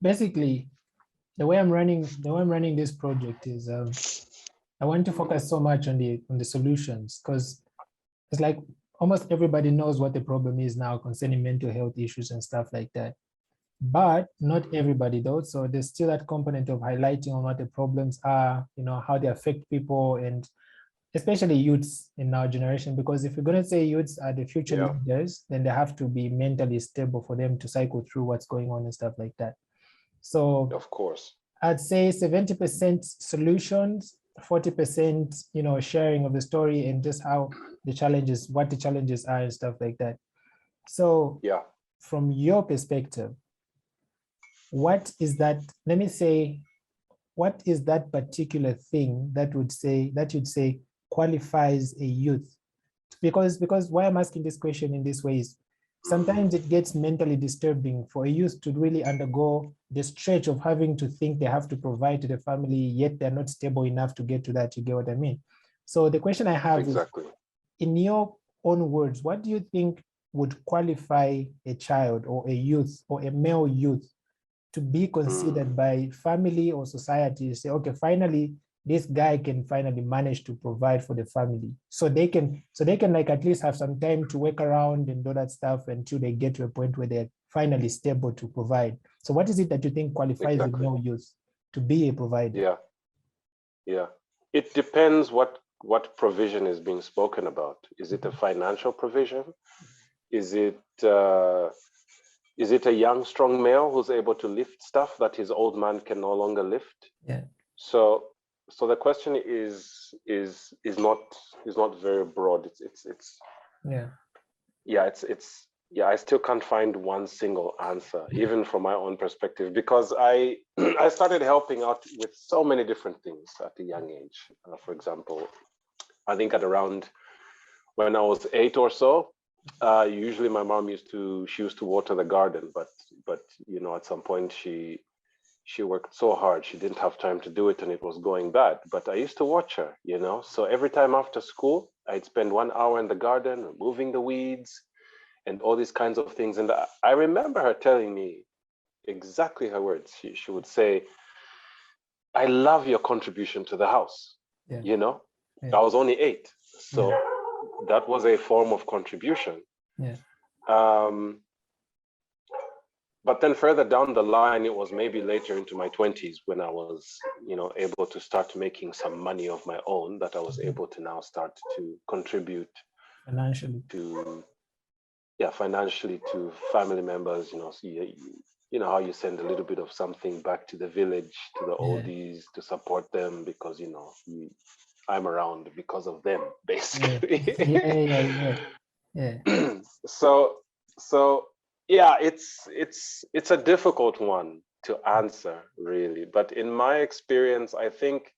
basically the way I'm running this project is I want to focus so much on the solutions, because it's like almost everybody knows what the problem is now concerning mental health issues and stuff like that. But not everybody though. So there's still that component of highlighting on what the problems are, how they affect people, and especially youths in our generation, because if you're going to say youths are the future leaders, then they have to be mentally stable for them to cycle through what's going on and stuff like that. So of course, I'd say 70% solutions, 40%, sharing of the story and just how what the challenges are and stuff like that. So from your perspective, what is that, let me say, what is that particular thing that you'd say qualifies a youth? Because why I'm asking this question in this way is sometimes it gets mentally disturbing for a youth to really undergo the stretch of having to think they have to provide to the family, yet they're not stable enough to get to that. You get what I mean? So the question I have is, in your own words, what do you think would qualify a child or a youth or a male youth to be considered by family or society to say, okay, finally, this guy can finally manage to provide for the family. So they can like at least have some time to work around and do that stuff until they get to a point where they're finally stable to provide. So what is it that you think qualifies a male youth to be a provider? Yeah. It depends what provision is being spoken about. Is it a financial provision? Is it a young, strong male who's able to lift stuff that his old man can no longer lift? Yeah. So the question is not very broad. I still can't find one single answer, even from my own perspective, because I started helping out with so many different things at a young age. For example, I think at around when I was 8 or so, usually my mom used to water the garden, but at some point she worked so hard she didn't have time to do it and it was going bad. But I used to watch her, so every time after school I'd spend 1 hour in the garden removing the weeds and all these kinds of things. And I remember her telling me exactly her words. She would say, "I love your contribution to the house." I was only 8, so that was a form of contribution. But then further down the line, it was maybe later into my 20s when I was, able to start making some money of my own, that I was able to now start to contribute financially to family members. So you know how you send a little bit of something back to the village, to the oldies, to support them, because I'm around because of them, basically. So yeah, it's a difficult one to answer, really. But in my experience, I think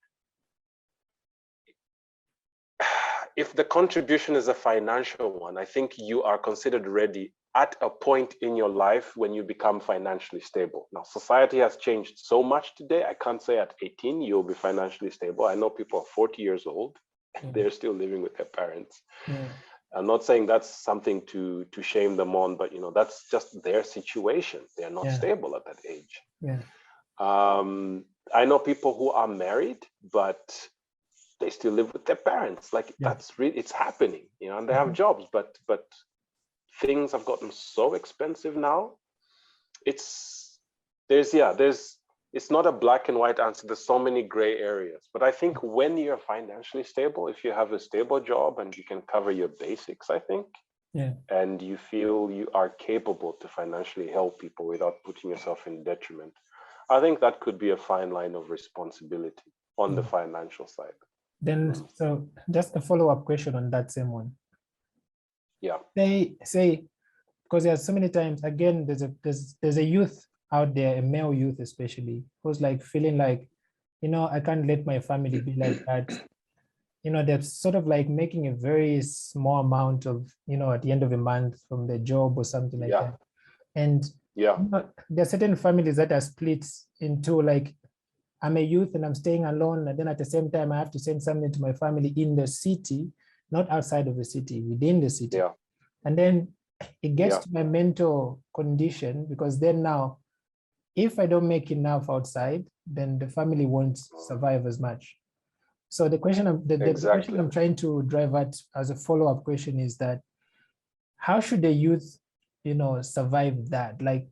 if the contribution is a financial one, I think you are considered ready at a point in your life when you become financially stable. Now, society has changed so much today. I can't say at 18 you'll be financially stable. I know people are 40 years old and they're still living with their parents. I'm not saying that's something to shame them on, but that's just their situation. They're not stable at that age. I know people who are married, but they still live with their parents. That's really, it's happening, and they have jobs, but things have gotten so expensive now. It's not a black and white answer. There's so many gray areas. But I think when you're financially stable, if you have a stable job and you can cover your basics, I think, and you feel you are capable to financially help people without putting yourself in detriment, I think that could be a fine line of responsibility on the financial side. Then, so just a follow-up question on that same one. Yeah. Say, because there are so many times, again, there's a youth out there, a male youth especially, who's like feeling like, I can't let my family be like that. They're sort of like making a very small amount of, at the end of a month from their job or something like that. And there are certain families that are split into like, I'm a youth and I'm staying alone, and then at the same time I have to send something to my family in the city, not outside of the city, within the city. And then it gets to my mental condition, because then now if I don't make enough outside, then the family won't survive as much. So the question the question I'm trying to drive at as a follow-up question is that how should the youth, survive that? Like,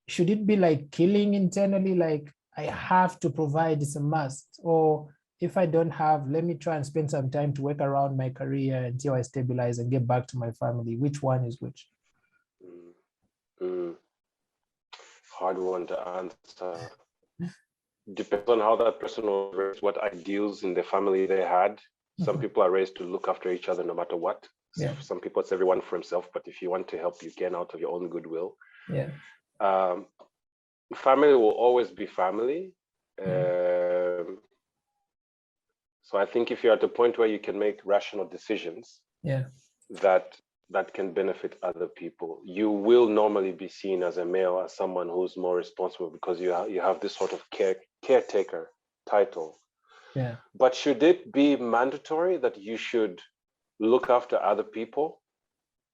should it be like killing internally, like I have to provide, it's a must, or if I don't have, let me try and spend some time to work around my career until I stabilize and get back to my family? Which one is which? Hard one to answer. Depends on how that person was raised, what ideals in the family they had. Some people are raised to look after each other no matter what. Yeah. Some people, it's everyone for himself, but if you want to help, you can out of your own goodwill. Yeah. Family will always be family. So I think if you're at a point where you can make rational decisions, that can benefit other people, you will normally be seen as a male, as someone who's more responsible, because you have this sort of caretaker title. Yeah. But should it be mandatory that you should look after other people?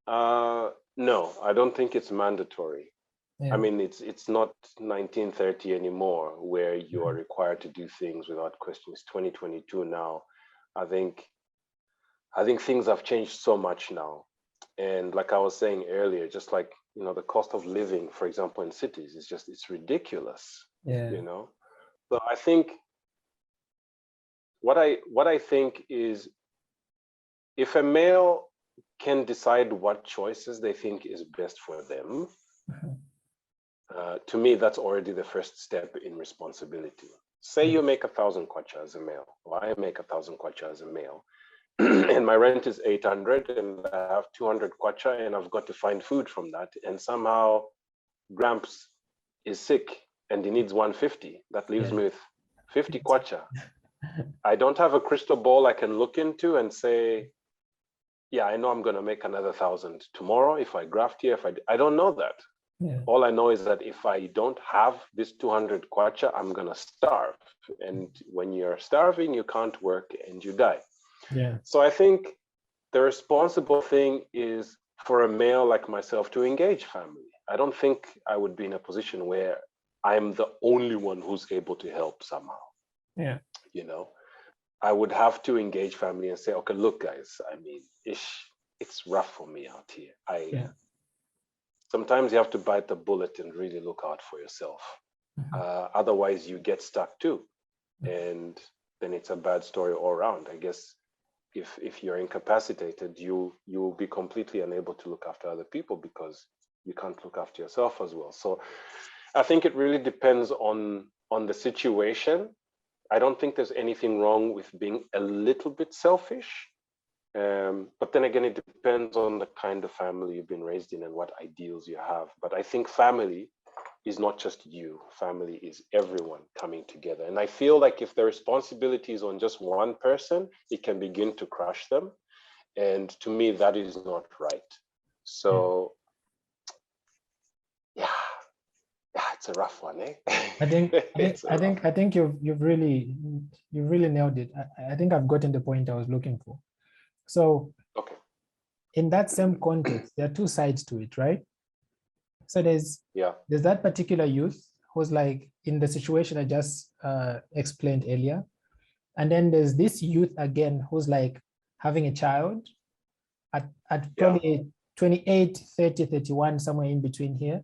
No, I don't think it's mandatory. Yeah. I mean, it's not 1930 anymore where you are required to do things without question. It's 2022 now. I think things have changed so much now. And like I was saying earlier, just like, the cost of living, for example, in cities is it's ridiculous. Yeah. So I think what I think is, if a male can decide what choices they think is best for them, to me, that's already the first step in responsibility. Say you make 1,000 kwacha as a male, or I make 1,000 kwacha as a male, and my rent is 800, and I have 200 kwacha, and I've got to find food from that. And somehow Gramps is sick and he needs 150. That leaves me with 50 kwacha. I don't have a crystal ball I can look into and say, yeah, I know I'm going to make another 1,000 tomorrow if I graft here. I don't know that. Yeah. All I know is that if I don't have this 200 kwacha, I'm going to starve. And when you're starving, you can't work and you die. Yeah. So I think the responsible thing is for a male like myself to engage family. I don't think I would be in a position where I'm the only one who's able to help somehow. Yeah. I would have to engage family and say, okay, look, guys, I mean, it's rough for me out here. Sometimes you have to bite the bullet and really look out for yourself. Otherwise, you get stuck too. And then it's a bad story all around. I guess if you're incapacitated, you will be completely unable to look after other people because you can't look after yourself as well. So I think it really depends on the situation. I don't think there's anything wrong with being a little bit selfish. But then again, it depends on the kind of family you've been raised in and what ideals you have. But I think family is not just you. Family is everyone coming together. And I feel like if the responsibility is on just one person, it can begin to crush them. And to me, that is not right. So, yeah, it's a rough one, eh? I think you've really nailed it. I think I've gotten the point I was looking for. So, okay. In that same context, there are two sides to it, right? So there's that particular youth who's like in the situation I just explained earlier. And then there's this youth again who's like having a child at probably 28, 30, 31, somewhere in between here.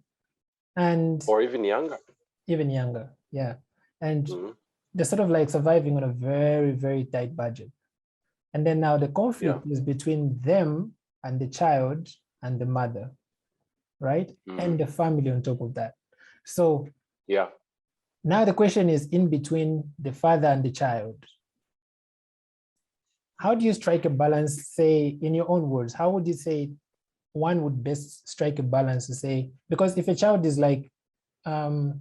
Or even younger. Even younger, yeah. And they're sort of like surviving on a very, very tight budget. And then now the conflict is between them and the child and the mother, right? And the family on top of that. So now the question is in between the father and the child. How do you strike a balance, say, in your own words? How would you say one would best strike a balance to say, because if a child is like a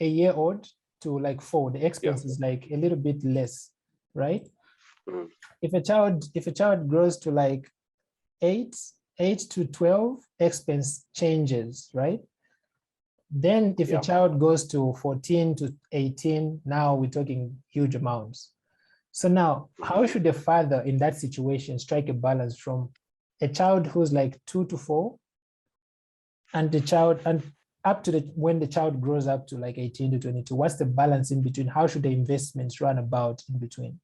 year old to like 4, the expense is like a little bit less, right? If a child grows to like 8 to 12, expense changes, right? Then if a child goes to 14 to 18, now we're talking huge amounts. So now, how should the father in that situation strike a balance from a child who's like 2 to 4 and the child, and up to when the child grows up to like 18 to 22, what's the balance in between? How should the investments run about in between?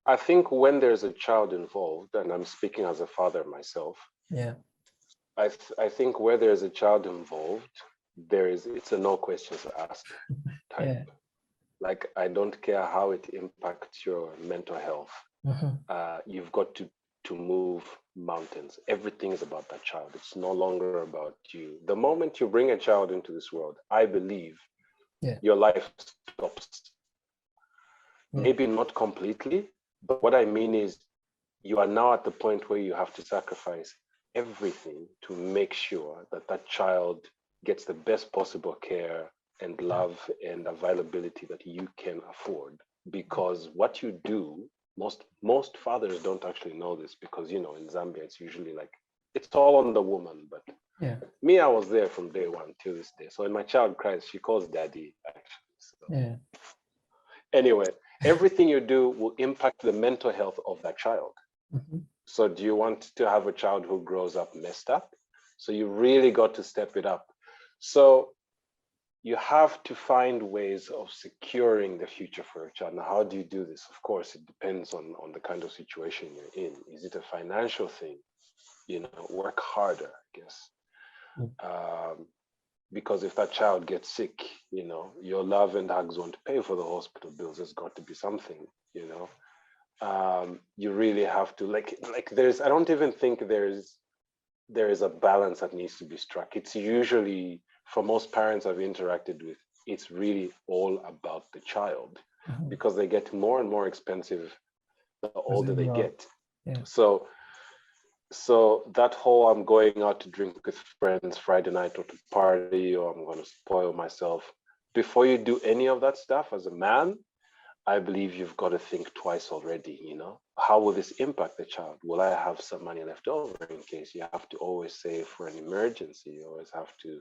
I think when there's a child involved, and I'm speaking as a father myself, yeah, I think where there's a child involved, it's a no questions asked type. yeah. Like, I don't care how it impacts your mental health. You've got to move mountains. Everything is about that child. It's no longer about you. The moment you bring a child into this world, I believe your life stops. Maybe not completely, but what I mean is you are now at the point where you have to sacrifice everything to make sure that that child gets the best possible care and love and availability that you can afford. Because what you do, most fathers don't actually know this, because in Zambia it's usually like it's all on the woman. But me, I was there from day one till this day. So when my child cries, she calls daddy, actually. So. Anyway, everything you do will impact the mental health of that child. So do you want to have a child who grows up messed up? So you really got to step it up. So you have to find ways of securing the future for a child. Now, how do you do this? Of course, it depends on the kind of situation you're in. Is it a financial thing? Work harder, I guess. Because if that child gets sick, your love and hugs won't pay for the hospital bills. There's got to be something, you really have to like I don't even think there is a balance that needs to be struck. It's usually, for most parents I've interacted with, it's really all about the child, because they get more and more expensive the older they get. So that whole I'm going out to drink with friends Friday night or to party, or I'm going to spoil myself, before you do any of that stuff as a man, I believe you've got to think twice already. How will this impact the child? Will I have some money left over in case? You have to always save for an emergency. You always have to,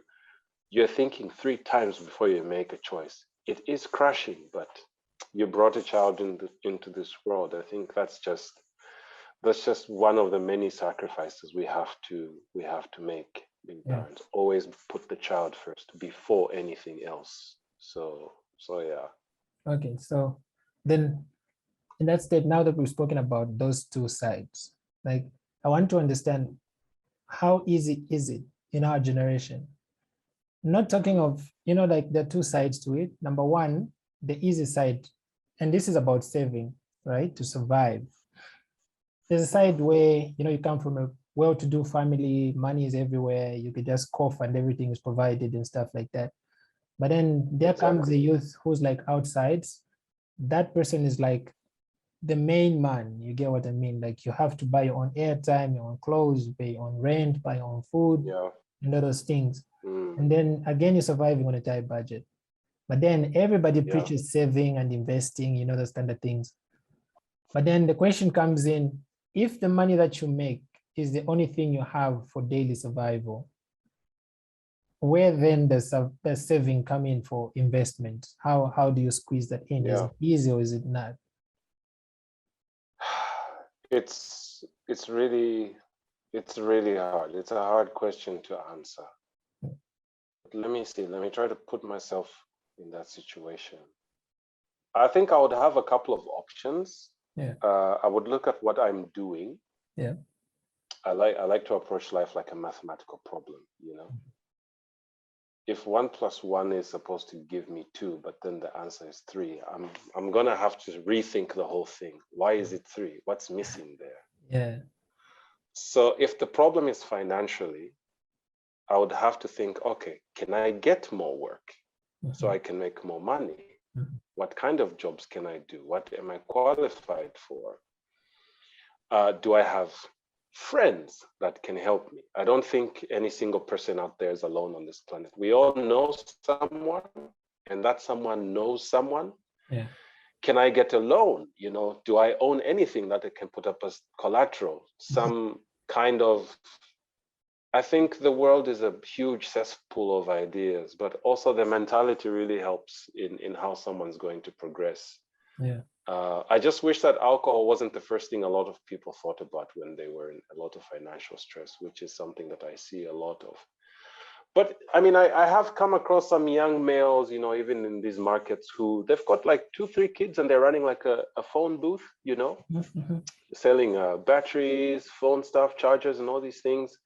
you're thinking 3 times before you make a choice. It is crushing, but you brought a child into this world. I think that's just one of the many sacrifices we have to make, being parents. Always put the child first before anything else. So yeah. Okay, so then in that state, now that we've spoken about those two sides, like I want to understand, how easy is it in our generation? Not talking of, like there are two sides to it. Number one, the easy side, and this is about saving, right? To survive. There's a side where, you come from a well-to-do family, money is everywhere, you could just cough and everything is provided and stuff like that. But then there comes the youth who's like outside. That person is like the main man. You get what I mean? Like you have to buy your own airtime, your own clothes, pay your own rent, buy your own food, and all those things. And then again, you're surviving on a tight budget. But then everybody preaches saving and investing, those kind of things. But then the question comes in, if the money that you make is the only thing you have for daily survival, where then does the saving come in for investment? How do you squeeze that in? Is it easy or is it not? It's really hard. It's a hard question to answer. Let me see. Let me try to put myself in that situation. I think I would have a couple of options. I would look at what I'm doing. I like to approach life like a mathematical problem, If 1 + 1 is supposed to give me 2, but then the answer is 3, I'm gonna have to rethink the whole thing. Why is it 3? What's missing there? So if the problem is financially, I would have to think, okay, can I get more work so I can make more money? What kind of jobs can I do? What am I qualified for? Do I have friends that can help me? I don't think any single person out there is alone on this planet. We all know someone, and that someone knows someone. Can I get a loan? Do I own anything that I can put up as collateral? Some kind of, I think the world is a huge cesspool of ideas, but also the mentality really helps in how someone's going to progress. I just wish that alcohol wasn't the first thing a lot of people thought about when they were in a lot of financial stress, which is something that I see a lot of. But I mean, I have come across some young males, you know, even in these markets, who they've got like 2-3 kids and they're running like a phone booth, you know, selling batteries, phone stuff, chargers, and all these things.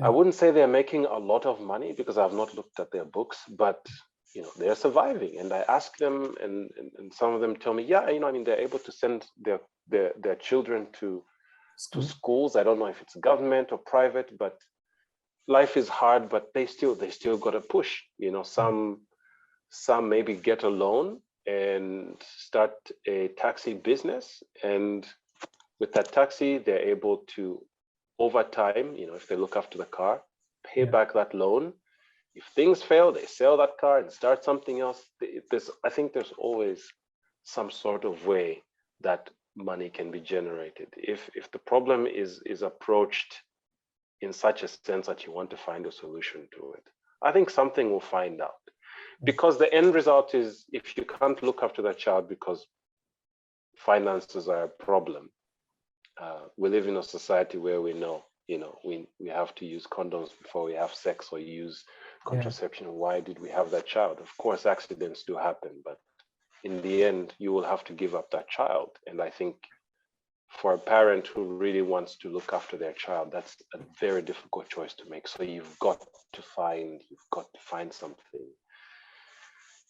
I wouldn't say they're making a lot of money because I've not looked at their books, but you know, they're surviving. And I ask them, and some of them tell me, yeah, you know, I mean, they're able to send their children to schools. I don't know if it's government or private, but life is hard, but they still got to push. You know, some maybe get a loan and start a taxi business, and with that taxi, they're able to, over time, you know, if they look after the car, pay back that loan. If things fail, they sell that car and start something else. I think there's always some sort of way that money can be generated. If the problem is approached in such a sense that you want to find a solution to it, I think something will find out. Because the end result is, if you can't look after that child because finances are a problem, we live in a society where we know, you know, we have to use condoms before we have sex or use contraception. Why did we have that child? Of course, accidents do happen, but in the end, you will have to give up that child. And I think for a parent who really wants to look after their child, that's a very difficult choice to make. So you've got to find something,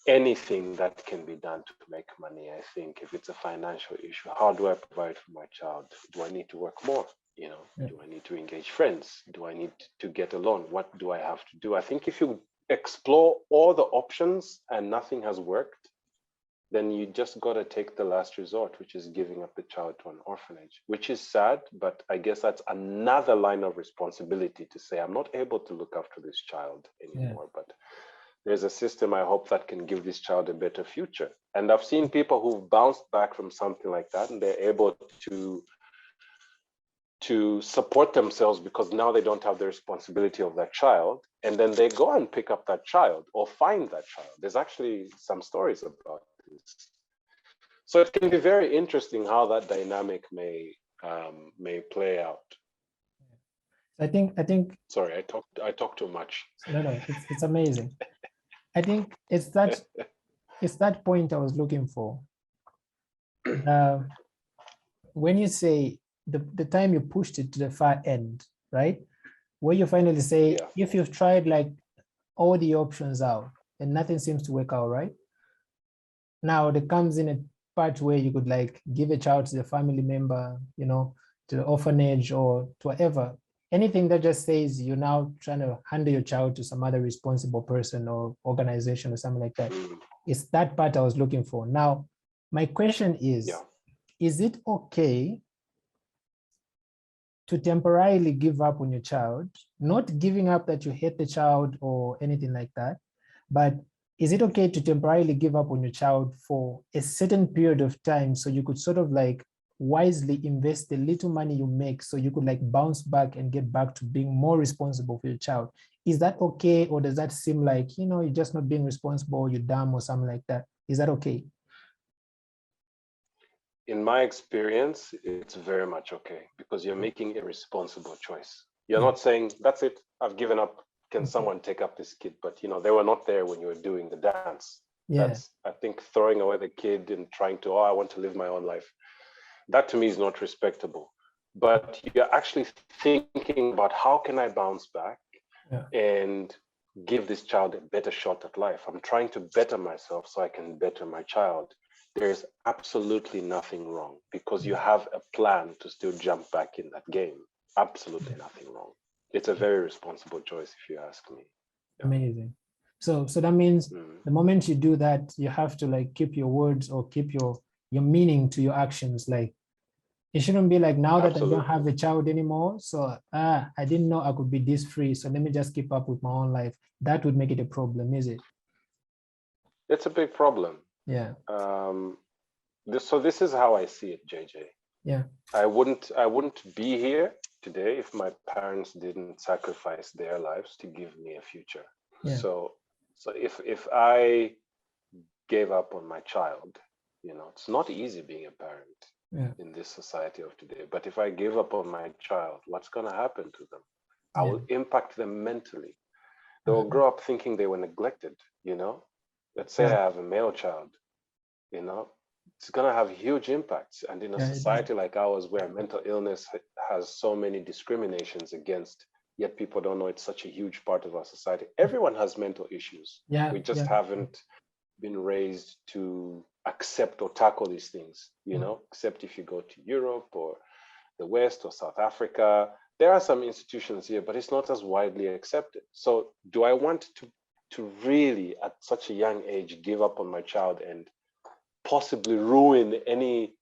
anything that can be done to make money. I think if it's a financial issue, how do I provide for my child? Do I need to work more? You know, do I need to engage friends? Do I need to get a loan? What do I have to do? I think if you explore all the options and nothing has worked, then you just got to take the last resort, which is giving up the child to an orphanage, which is sad, but I guess that's another line of responsibility to say, I'm not able to look after this child anymore, but there's a system, I hope, that can give this child a better future. And I've seen people who've bounced back from something like that, and they're able to support themselves because now they don't have the responsibility of that child. And then they go and pick up that child or find that child. There's actually some stories about this. So it can be very interesting how that dynamic may play out. I think. Sorry, I talk too much. No, it's amazing. I think it's that point I was looking for. When you say the time you pushed it to the far end, right? Where you finally say, if you've tried like all the options out and nothing seems to work out, right? Now there comes in a part where you could like give a child to the family member, you know, to the orphanage or to whatever. Anything that just says you're now trying to hand your child to some other responsible person or organization or something like that. It's that part I was looking for. Now, my question is it okay to temporarily give up on your child? Not giving up that you hate the child or anything like that, but is it okay to temporarily give up on your child for a certain period of time so you could sort of like wisely invest the little money you make so you could like bounce back and get back to being more responsible for your child? Is that okay? Or does that seem like, you know, you're just not being responsible, you're dumb or something like that? Is that okay? In my experience, it's very much okay because you're making a responsible choice. You're not saying, that's it, I've given up. Can someone take up this kid? But, you know, they were not there when you were doing the dance. That's, I think, throwing away the kid and trying to, I want to live my own life. That to me is not respectable. But you're actually thinking about how can I bounce back and give this child a better shot at life. I'm trying to better myself so I can better my child. There's absolutely nothing wrong because you have a plan to still jump back in that game. Absolutely nothing wrong. It's a very responsible choice, if you ask me. Amazing. So that means the moment you do that, you have to like keep your words or keep your meaning to your actions. Like it shouldn't be like, now that I don't have a child anymore, so I didn't know I could be this free, so let me just keep up with my own life. That would make it a problem, is it? It's a big problem. Yeah. So this is how I see it, JJ. Yeah. I wouldn't be here today if my parents didn't sacrifice their lives to give me a future. Yeah. So if I gave up on my child, You know, it's not easy being a parent in this society of today. But if I give up on my child, what's going to happen to them? I will impact them mentally. They will grow up thinking they were neglected, you know. Let's say I have a male child, you know, it's going to have huge impacts. And in a society like ours, where mental illness has so many discriminations against, yet people don't know it's such a huge part of our society. Everyone has mental issues. We just haven't been raised to accept or tackle these things, you know, except if you go to Europe or the West or South Africa. There are some institutions here, but it's not as widely accepted. So do I want to really, at such a young age, give up on my child and possibly ruin any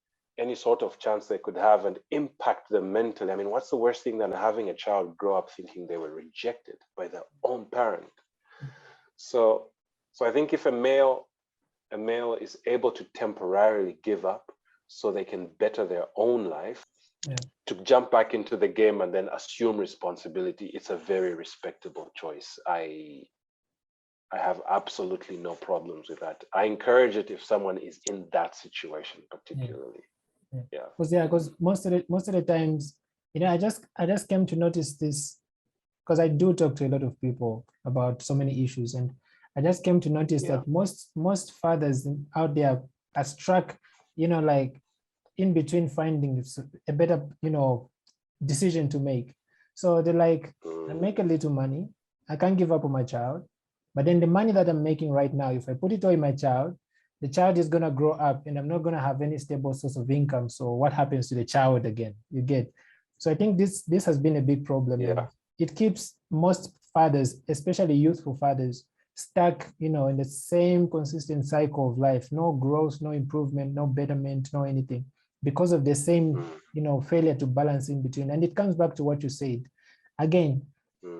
sort of chance they could have and impact them mentally? I mean, what's the worst thing than having a child grow up thinking they were rejected by their own parent? So I think if a male is able to temporarily give up so they can better their own life, to jump back into the game and then assume responsibility, it's a very respectable choice. I have absolutely no problems with that. I encourage it if someone is in that situation particularly. Because most of the times, you know, I just came to notice this because I do talk to a lot of people about so many issues, and I just came to notice that most fathers out there are struck, you know, like in between finding a better, you know, decision to make. So they're like, I make a little money, I can't give up on my child, but then the money that I'm making right now, if I put it all in my child, the child is gonna grow up and I'm not gonna have any stable source of income. So what happens to the child again? You get? So I think this has been a big problem. It keeps most fathers, especially youthful fathers, stuck, you know, in the same consistent cycle of life. No growth, no improvement, no betterment, no anything, because of the same, you know, failure to balance in between. And it comes back to what you said. Again,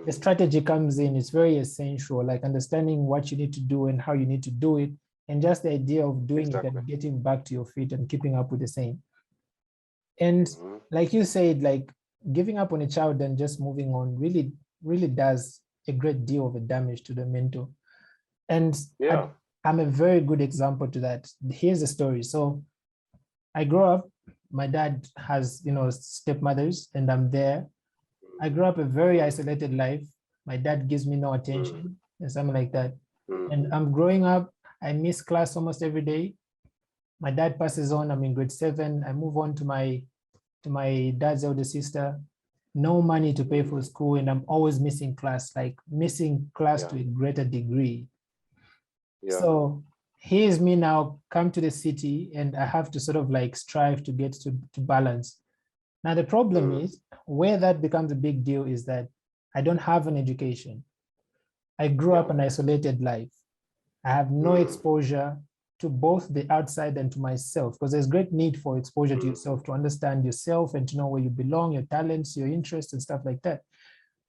the strategy comes in. It's very essential, like understanding what you need to do and how you need to do it, and just the idea of doing it and getting back to your feet and keeping up with the same. And like you said, like giving up on a child and just moving on really does a great deal of damage to the mental. And I'm a very good example to that. Here's the story. So I grew up, my dad has, you know, stepmothers, and I'm there. I grew up a very isolated life. My dad gives me no attention and something like that. And I'm growing up, I miss class almost every day. My dad passes on, I'm in grade 7. I move on to my dad's elder sister. No money to pay for school, and I'm always missing class, like missing class to a greater degree. So here's me now, come to the city, and I have to sort of like strive to get to balance. Now, the problem is where that becomes a big deal is that I don't have an education. I grew up an isolated life. I have no exposure to both the outside and to myself, because there's great need for exposure to yourself, to understand yourself and to know where you belong, your talents, your interests and stuff like that.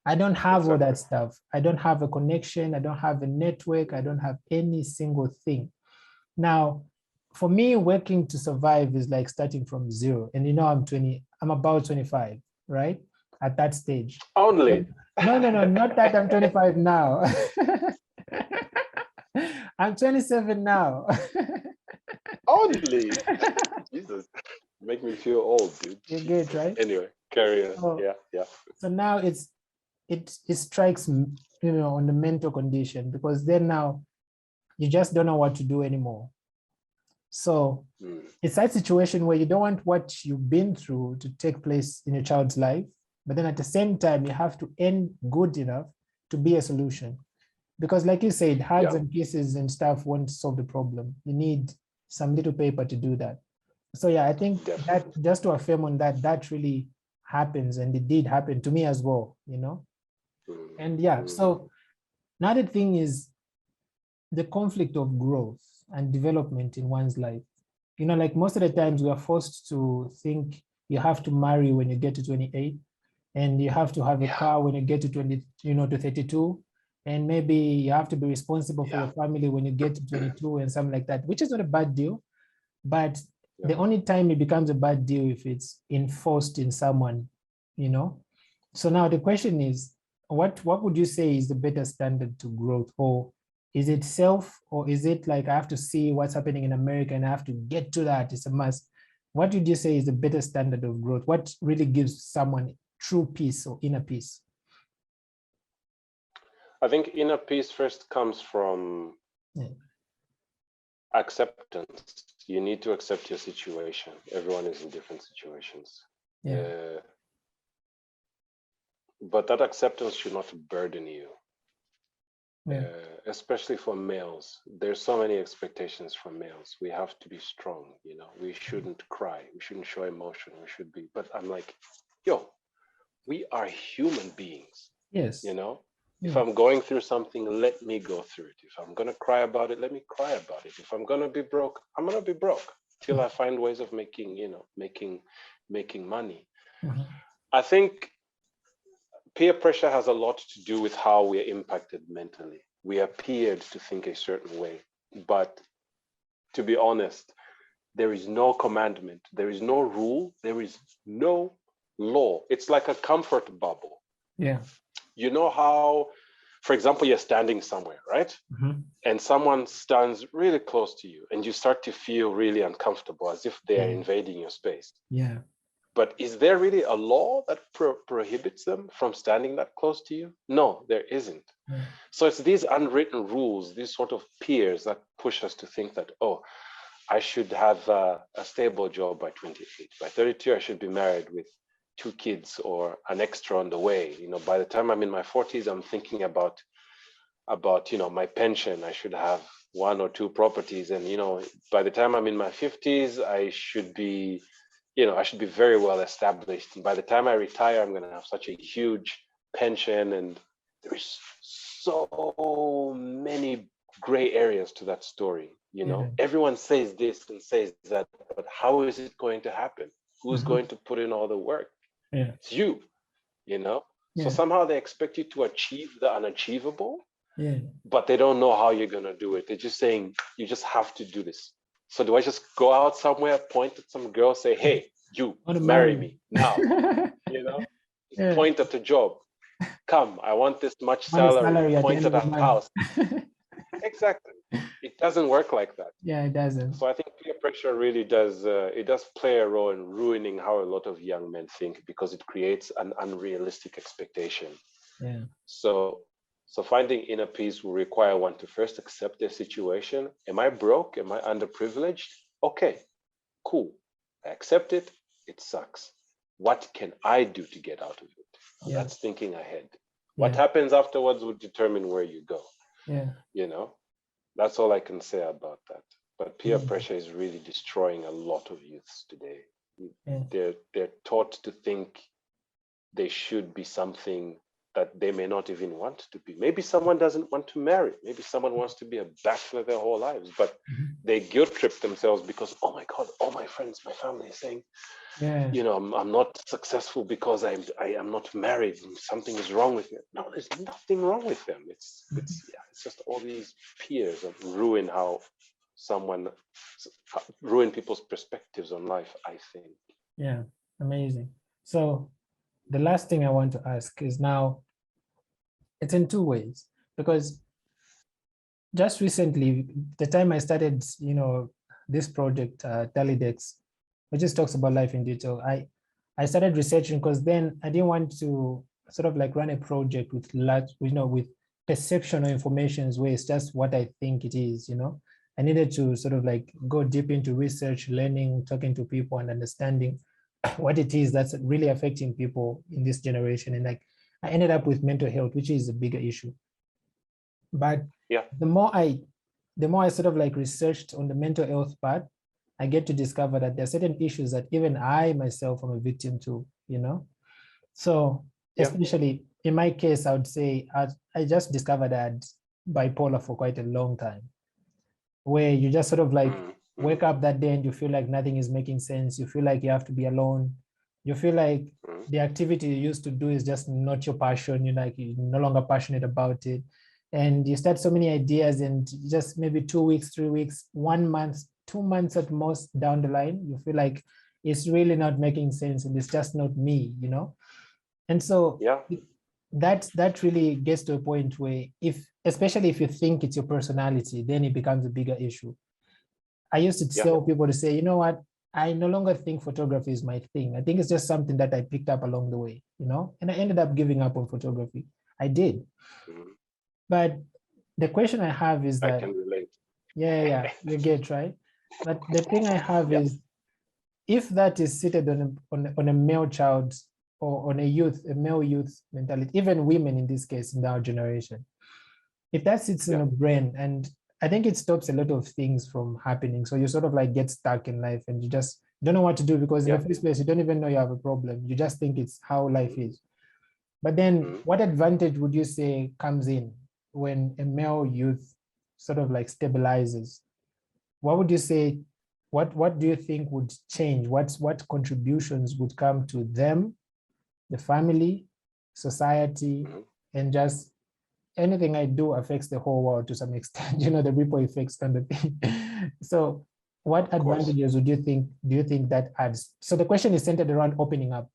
I don't have all that stuff. I don't have a connection. I don't have a network. I don't have any single thing. Now, for me, working to survive is like starting from zero. And you know, I'm about 25, right? At that stage. Only. No, not that I'm 25 now. I'm 27 now. Only. Jesus, make me feel old, dude. You get, right? Anyway, carry on. So, So now it strikes, you know, on the mental condition, because then now you just don't know what to do anymore. So it's that situation where you don't want what you've been through to take place in your child's life, but then at the same time, you have to end good enough to be a solution. Because like you said, hugs and kisses and stuff won't solve the problem. You need some little paper to do that. So I think that just to affirm on that really happens, and it did happen to me as well, you know? And so another thing is the conflict of growth and development in one's life. You know, like most of the times we are forced to think you have to marry when you get to 28, and you have to have a car when you get to 20, you know, to 32. And maybe you have to be responsible for your family when you get to 22 and something like that, which is not a bad deal. But the only time it becomes a bad deal if it's enforced in someone, you know? So now the question is, what would you say is the better standard to growth, or Is it self, or is it like I have to see what's happening in America and I have to get to that? It's a must. What would you say is a better standard of growth? What really gives someone true peace or inner peace? I think inner peace first comes from acceptance. You need to accept your situation. Everyone is in different situations. But that acceptance should not burden you. Especially for males. There's so many expectations from males. We have to be strong, you know. We shouldn't cry. We shouldn't show emotion. We should be. But I'm like, yo, we are human beings. Yes. You know, if I'm going through something, let me go through it. If I'm gonna cry about it, let me cry about it. If I'm gonna be broke, I'm gonna be broke till I find ways of making, you know, making money. I think peer pressure has a lot to do with how we are impacted mentally. We are peered to think a certain way. But to be honest, there is no commandment, there is no rule, there is no law. It's like a comfort bubble. Yeah. You know how, for example, you're standing somewhere, right? And someone stands really close to you and you start to feel really uncomfortable, as if they are invading your space. Yeah. But is there really a law that prohibits them from standing that close to you? No, there isn't. So it's these unwritten rules, these sort of peers that push us to think that, oh, I should have a stable job by 28. By 32, I should be married with 2 kids or an extra on the way. You know, by the time I'm in my 40s, I'm thinking about, you know, my pension. I should have 1 or 2 properties. And, you know, by the time I'm in my 50s, I should be, you know, I should be very well established. And by the time I retire, I'm going to have such a huge pension. And there's so many gray areas to that story. You know, everyone says this and says that, but how is it going to happen? Who's going to put in all the work? It's you, you know? So somehow they expect you to achieve the unachievable, but they don't know how you're going to do it. They're just saying, you just have to do this. So do I just go out somewhere, point at some girl, say, hey, you marry me now, you know? Point at the job. Come, I want this much salary. Point at a house. Exactly. It doesn't work like that. Yeah, it doesn't. So I think peer pressure really does, it does play a role in ruining how a lot of young men think, because it creates an unrealistic expectation. Yeah. So finding inner peace will require one to first accept their situation. Am I broke? Am I underprivileged? Okay, cool. I accept it. It sucks. What can I do to get out of it? That's thinking ahead. What happens afterwards will determine where you go. You know, that's all I can say about that. But peer pressure is really destroying a lot of youths today. They're taught to think they should be something that they may not even want to be. Maybe someone doesn't want to marry. Maybe someone wants to be a bachelor their whole lives, but they guilt trip themselves because, oh my God, all my friends, my family is saying, you know, I'm not successful because I am not married. Something is wrong with me. No, there's nothing wrong with them. It's just all these peers that ruin people's perspectives on life, I think. Yeah, amazing. So the last thing I want to ask is, now it's in 2 ways, because just recently, the time I started, you know, this project, Dalidex, which just talks about life in detail, I started researching, because then I didn't want to sort of like run a project with large, you know, with perception or information where it's just what I think it is, you know. I needed to sort of like go deep into research, learning, talking to people, and understanding what it is that's really affecting people in this generation. And like, I ended up with mental health, which is a bigger issue. But the more I sort of like researched on the mental health part, I get to discover that there are certain issues that even I myself am a victim to, you know. So especially in my case, I would say I just discovered I had bipolar for quite a long time, where you just sort of like wake up that day and you feel like nothing is making sense. You feel like you have to be alone. You feel like the activity you used to do is just not your passion. You're no longer passionate about it. And you start so many ideas, and just maybe 2 weeks, 3 weeks, 1 month, 2 months at most down the line, you feel like it's really not making sense and it's just not me, you know? And so that really gets to a point where especially if you think it's your personality, then it becomes a bigger issue. I used to tell people to say, you know what, I no longer think photography is my thing. I think it's just something that I picked up along the way, and I ended up giving up on photography. I did. But the question I have is that, I can relate. Yeah, you get, right? But the thing I have is, if that is seated on a male child or on a male youth mentality, even women in this case, in our generation, if that sits in a brain, and I think it stops a lot of things from happening. So you sort of like get stuck in life and you just don't know what to do, because in the first place, you don't even know you have a problem. You just think it's how life is. But then what advantage would you say comes in when a male youth sort of like stabilizes? What would you say, what do you think would change? What contributions would come to them, the family, society, and just anything I do affects the whole world to some extent, the ripple effects kind of thing. So what advantages do you think that adds? So the question is centered around opening up,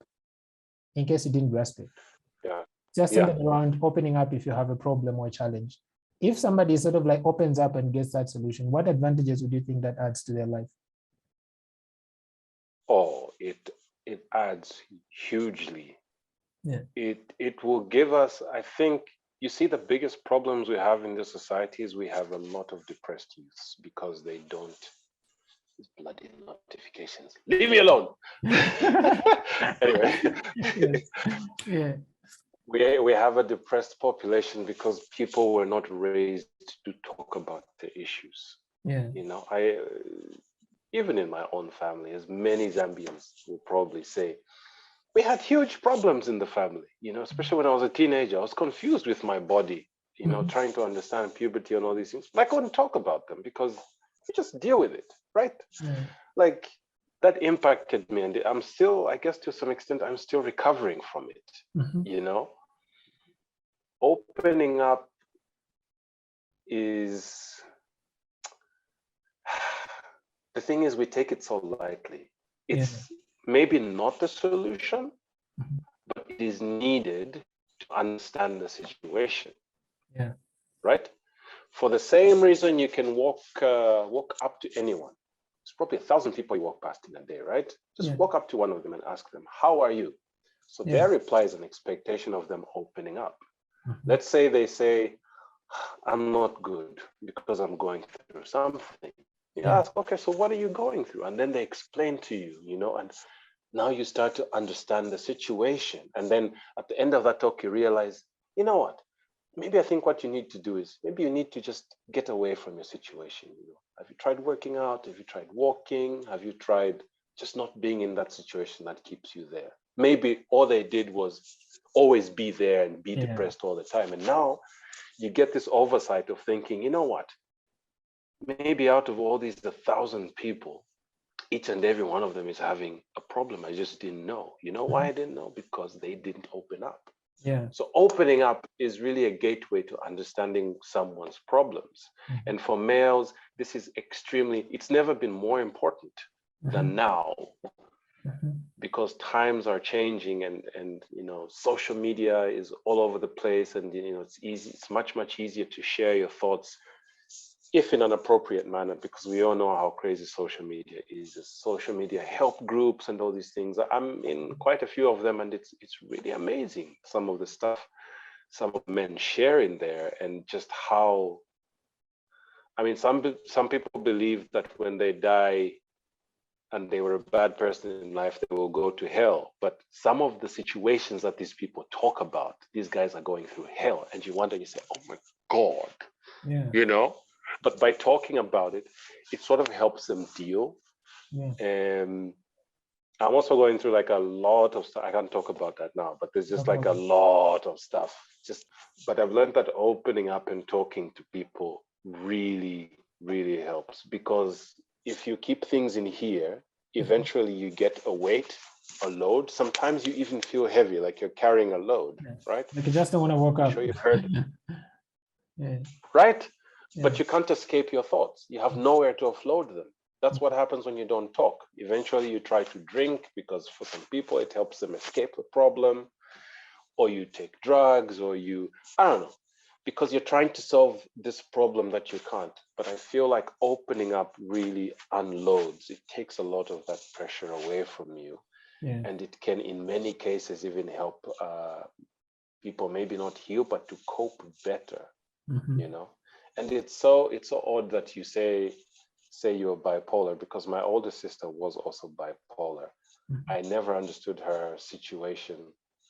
in case you didn't grasp it. Just centered around opening up if you have a problem or a challenge. If somebody sort of like opens up and gets that solution, what advantages would you think that adds to their life? Oh, it adds hugely. Yeah. It will give us, I think, you see, the biggest problems we have in this society is we have a lot of depressed youths because they don't, these bloody notifications, leave me alone. Anyway, we have a depressed population because people were not raised to talk about the issues. I even in my own family, as many Zambians will probably say, we had huge problems in the family, especially when I was a teenager. I was confused with my body, trying to understand puberty and all these things. But I couldn't talk about them because we just deal with it, right? Like that impacted me. And I'm still, I guess to some extent, I'm still recovering from it, Opening up is, the thing is, we take it so lightly. It's maybe not the solution, but it is needed to understand the situation. Right? For the same reason, you can walk up to anyone. There's probably 1,000 people you walk past in a day, right? Just walk up to one of them and ask them, how are you? So their reply is an expectation of them opening up. Let's say they say, I'm not good because I'm going through something. You ask, okay, so what are you going through? And then they explain to you, and now you start to understand the situation. And then at the end of that talk, you realize, you know what? Maybe I think what you need to do is, maybe you need to just get away from your situation. Have you tried working out? Have you tried walking? Have you tried just not being in that situation that keeps you there? Maybe all they did was always be there and be depressed all the time. And now you get this oversight of thinking, you know what? Maybe out of all these 1,000 people, each and every one of them is having a problem. I just didn't know. You know why I didn't know? Because they didn't open up. So opening up is really a gateway to understanding someone's problems. And for males, this is it's never been more important than now, because times are changing and social media is all over the place, and it's much easier to share your thoughts, if in an appropriate manner, because we all know how crazy social media is. Social media help groups and all these things. I'm in quite a few of them, and it's really amazing, some of the stuff some of men share in there, and just how, I mean, some people believe that when they die and they were a bad person in life, they will go to hell. But some of the situations that these people talk about, these guys are going through hell, and you wonder, you say, oh my God, But by talking about it, it sort of helps them deal. I'm also going through like a lot of stuff. I can't talk about that now, but there's just like a lot of stuff. But I've learned that opening up and talking to people really, really helps, because if you keep things in here, eventually you get a weight, a load. Sometimes you even feel heavy, like you're carrying a load, right? Like you just don't want to walk up. I'm sure you've heard. Right? But you can't escape your thoughts. You have nowhere to offload them. That's what happens when you don't talk. Eventually you try to drink, because for some people it helps them escape the problem. or you take drugs, or I don't know, because you're trying to solve this problem that you can't. But I feel like opening up really unloads. It takes a lot of that pressure away from you. Yeah. And it can, in many cases, even help people maybe not heal, but to cope better, you know? And it's so odd that you say you're bipolar, because my older sister was also bipolar. I never understood her situation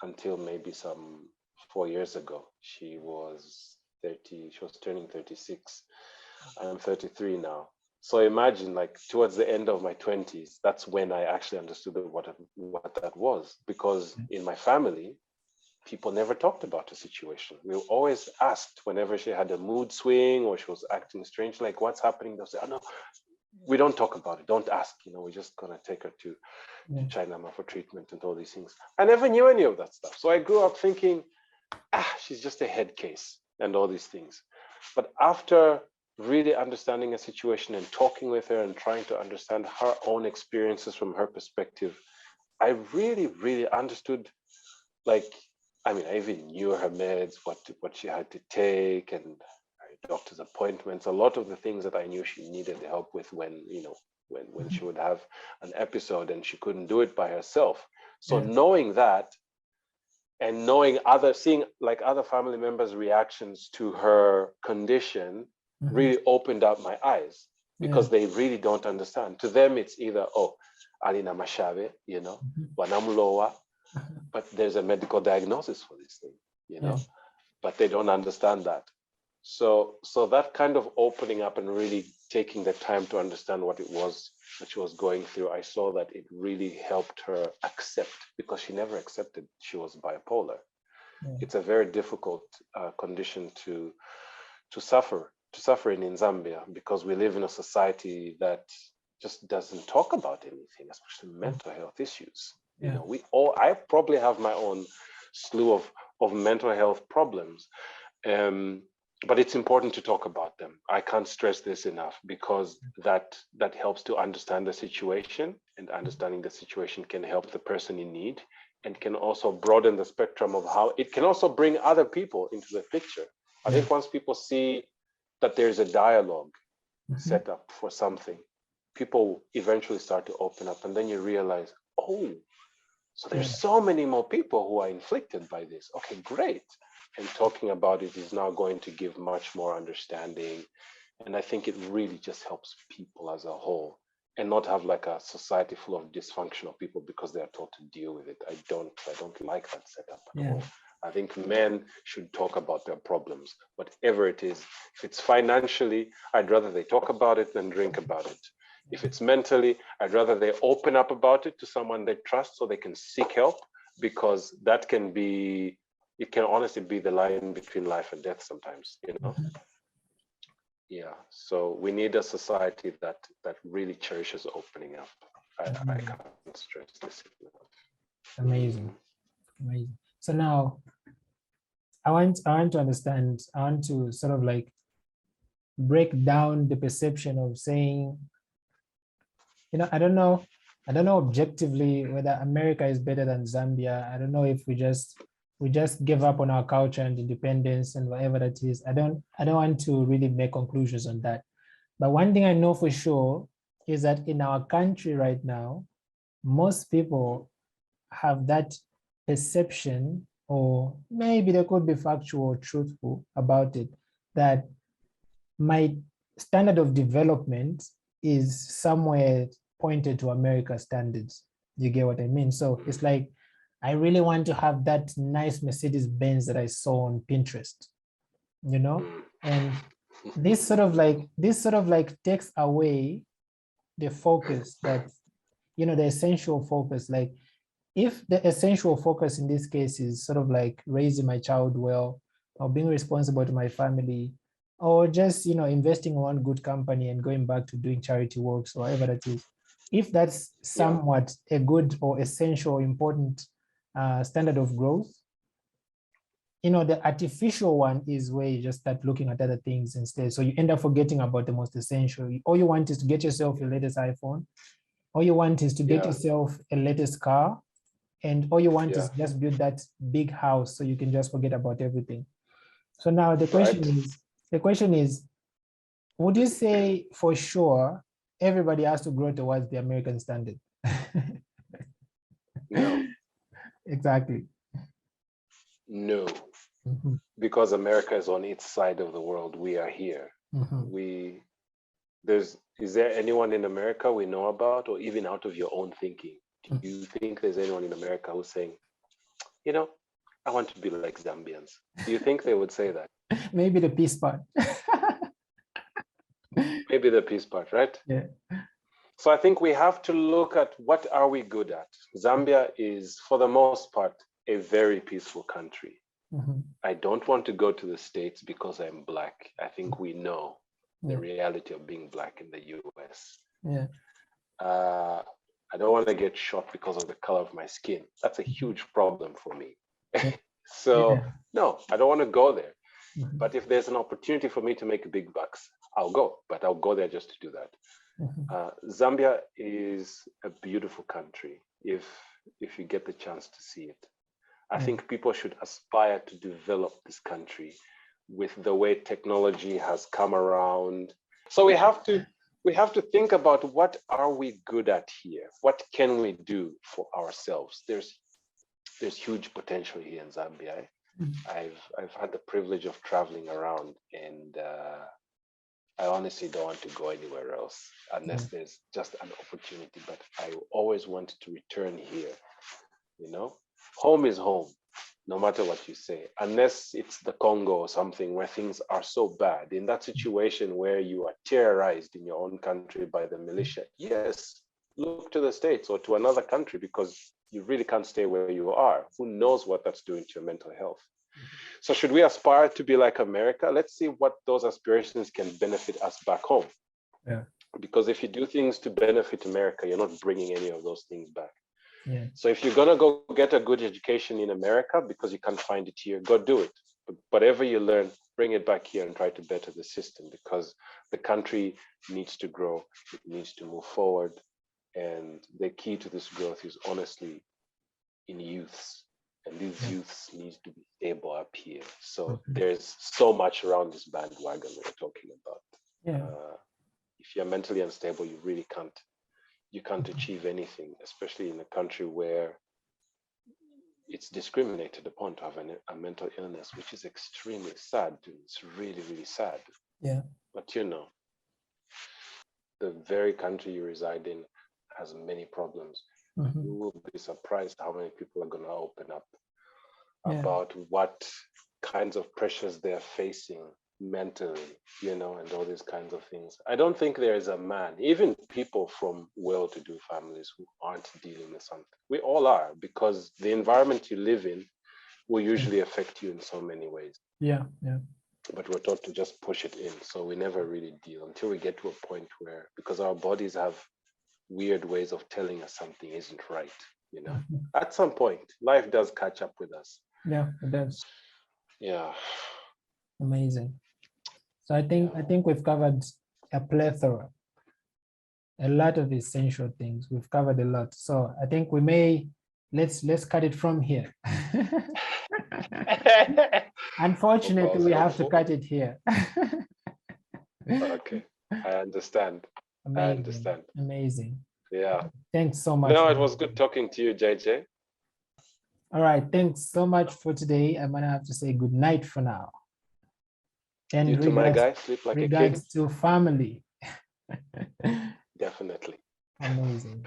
until maybe some 4 years ago. She was 30, she was turning 36. I'm 33 now. So imagine, like, towards the end of my 20s, that's when I actually understood what that was. Because in my family, people never talked about the situation. We were always asked whenever she had a mood swing or she was acting strange, like, what's happening? They'll say, oh no, we don't talk about it. Don't ask, we're just gonna take her to China for treatment and all these things. I never knew any of that stuff. So I grew up thinking, she's just a head case and all these things. But after really understanding a situation and talking with her and trying to understand her own experiences from her perspective, I really, really understood, like, I mean, I even knew her meds, what she had to take, and her doctor's appointments, a lot of the things that I knew she needed help with when she would have an episode and she couldn't do it by herself. So knowing that, and seeing like other family members' reactions to her condition really opened up my eyes, because they really don't understand. To them, it's either, alina mashave, wanamuloa, but there's a medical diagnosis for this thing, but they don't understand that. So that kind of opening up and really taking the time to understand what it was that she was going through, I saw that it really helped her accept, because she never accepted she was bipolar. It's a very difficult condition to suffer in Zambia, because we live in a society that just doesn't talk about anything, especially mental health issues. I probably have my own slew of mental health problems. But it's important to talk about them. I can't stress this enough, because that helps to understand the situation, and understanding the situation can help the person in need, and can also broaden the spectrum of how it can also bring other people into the picture. I think once people see that there's a dialogue set up for something, people eventually start to open up, and then you realize, so there's so many more people who are inflicted by this. Okay, great. And talking about it is now going to give much more understanding. And I think it really just helps people as a whole, and not have like a society full of dysfunctional people because they are taught to deal with it. I don't like that setup at all. I think men should talk about their problems, whatever it is. If it's financially, I'd rather they talk about it than drink about it. If it's mentally, I'd rather they open up about it to someone they trust so they can seek help, because that can be, it can honestly be the line between life and death sometimes, Yeah, so we need a society that really cherishes opening up. I can't stress this enough. Amazing. So now, I want to understand. I want to sort of like break down the perception of saying, I don't know objectively whether America is better than Zambia. I don't know if we just give up on our culture and independence and whatever that is. I don't want to really make conclusions on that. But one thing I know for sure is that in our country right now, most people have that perception, or maybe they could be factual or truthful about it, that my standard of development is somewhere pointed to America standards. You get what I mean? So it's like, I really want to have that nice Mercedes Benz that I saw on Pinterest, and this sort of like takes away the focus that, the essential focus. Like, if the essential focus in this case is sort of like raising my child well, or being responsible to my family, or just, investing in one good company and going back to doing charity works or whatever that is, if that's somewhat a good or essential, important standard of growth, the artificial one is where you just start looking at other things instead. So you end up forgetting about the most essential. All you want is to get yourself your latest iPhone. All you want is to get yourself a latest car. and all you want is just build that big house so you can just forget about everything. So now the question is, would you say for sure everybody has to grow towards the American standard? No. Exactly. No. Because America is on its side of the world. We are here. Is there anyone in America we know about, or even out of your own thinking? Do you think there's anyone in America who's saying, you know, I want to be like Zambians? Do you think they would say that? Maybe the peace part. Maybe the peace part, right? Yeah. So I think we have to look at what are we good at. Zambia is, for the most part, a very peaceful country. I don't want to go to the States because I'm Black. I think we know the reality of being Black in the US. Yeah. I don't want to get shot because of the color of my skin. That's a huge problem for me. So no, I don't want to go there. But if there's an opportunity for me to make big bucks, I'll go. But I'll go there just to do that. Zambia is a beautiful country if you get the chance to see it. I think people should aspire to develop this country with the way technology has come around. So we have to think about, what are we good at here? What can we do for ourselves? There's huge potential here in Zambia. I've had the privilege of traveling around, and I honestly don't want to go anywhere else unless there's just an opportunity. But I always want to return here. You know, home is home, no matter what you say, unless it's the Congo or something where things are so bad. In that situation where you are terrorized in your own country by the militia, yes, look to the States or to another country, because you really can't stay where you are. Who knows what that's doing to your mental health? So should we aspire to be like America? Let's see what those aspirations can benefit us back home. Yeah. Because if you do things to benefit America, you're not bringing any of those things back. Yeah. So if you're gonna go get a good education in America because you can't find it here, go do it. But whatever you learn, bring it back here and try to better the system, because the country needs to grow, it needs to move forward. And the key to this growth is honestly in youths. And these youths need to be stable up here. So there's so much around this bandwagon we're talking about. Yeah. If you're mentally unstable, you really can't achieve anything, especially in a country where it's discriminated upon to have a mental illness, which is extremely sad. It's really, really sad. Yeah. But you know, the very country you reside in has many problems. You will be surprised how many people are going to open up about what kinds of pressures they're facing mentally, you know, and all these kinds of things. I don't think there is a man, even people from well-to-do families, who aren't dealing with something. We all are, because the environment you live in will usually affect you in so many ways. Yeah, yeah. But we're taught to just push it in, so we never really deal until we get to a point where, because our bodies have weird ways of telling us something isn't right, you know. At some point, life does catch up with us. Yeah, it does. Yeah. Amazing. So I think we've covered a plethora, a lot of essential things. We've covered a lot. So I think we may let's cut it from here. Unfortunately, we have to cut it here. Okay, I understand. Amazing. I understand. Amazing. Yeah. Thanks so much. No, it was good talking to you, JJ. All right. Thanks so much for today. I'm gonna have to say good night for now. And you too, my guy. Sleep like a king. Regards to family. Definitely. Amazing.